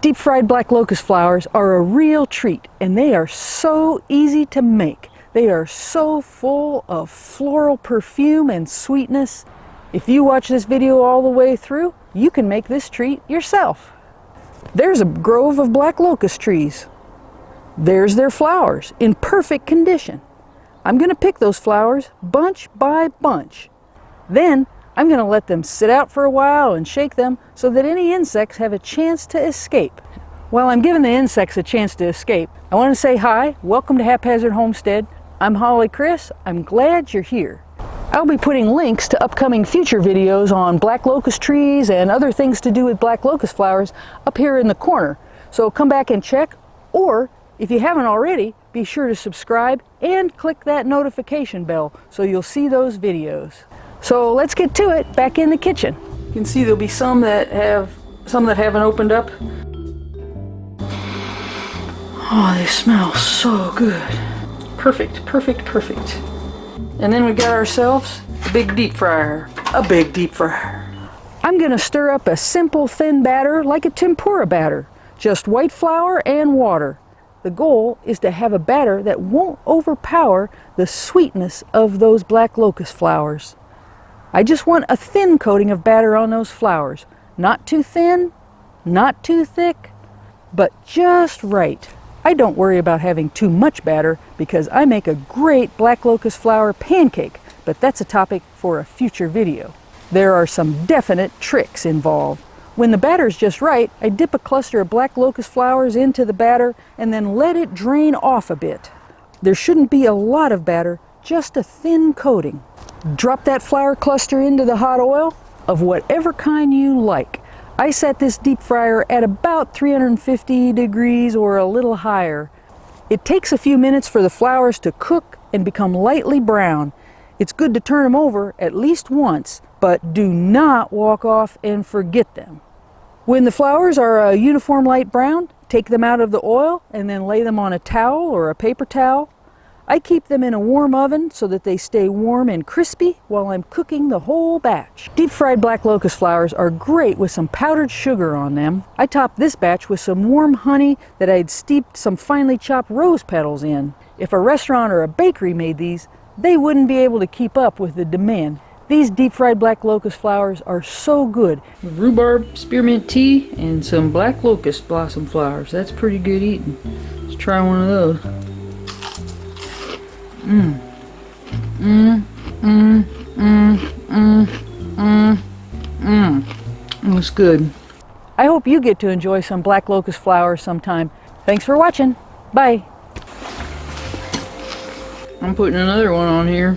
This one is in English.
Deep fried black locust flowers are a real treat, and they are so easy to make. They are so full of floral perfume and sweetness. If you watch this video all the way through, you can make this treat yourself. There's a grove of black locust trees. There's their flowers in perfect condition. I'm going to pick those flowers bunch by bunch. Then I'm going to let them sit out for a while and shake them so that any insects have a chance to escape. While I'm giving the insects a chance to escape, I want to say hi, welcome to Haphazard Homestead. I'm Holly Chris. I'm glad you're here. I'll be putting links to upcoming future videos on black locust trees and other things to do with black locust flowers up here in the corner. So come back and check, or if you haven't already, be sure to subscribe and click that notification bell so you'll see those videos. So let's get to it back in the kitchen. You can see there'll be some that haven't opened up. Oh, they smell so good. Perfect, perfect, perfect. And then we got ourselves a big deep fryer. A big deep fryer. I'm gonna stir up a simple thin batter like a tempura batter. Just white flour and water. The goal is to have a batter that won't overpower the sweetness of those black locust flowers. I just want a thin coating of batter on those flowers. Not too thin, not too thick, but just right. I don't worry about having too much batter because I make a great black locust flower pancake, but that's a topic for a future video. There are some definite tricks involved. When the batter's just right, I dip a cluster of black locust flowers into the batter and then let it drain off a bit. There shouldn't be a lot of batter, just a thin coating. Drop that flower cluster into the hot oil of whatever kind you like. I set this deep fryer at about 350 degrees or a little higher. It takes a few minutes for the flowers to cook and become lightly brown. It's good to turn them over at least once, but do not walk off and forget them. When the flowers are a uniform light brown, take them out of the oil and then lay them on a towel or a paper towel. I keep them in a warm oven so that they stay warm and crispy while I'm cooking the whole batch. Deep fried black locust flowers are great with some powdered sugar on them. I topped this batch with some warm honey that I'd steeped some finely chopped rose petals in. If a restaurant or a bakery made these, they wouldn't be able to keep up with the demand. These deep fried black locust flowers are so good. Rhubarb spearmint tea and some black locust blossom flowers. That's pretty good eating. Let's try one of those. Looks good. I hope you get to enjoy some black locust flowers sometime. Thanks for watching. Bye. I'm putting another one on here.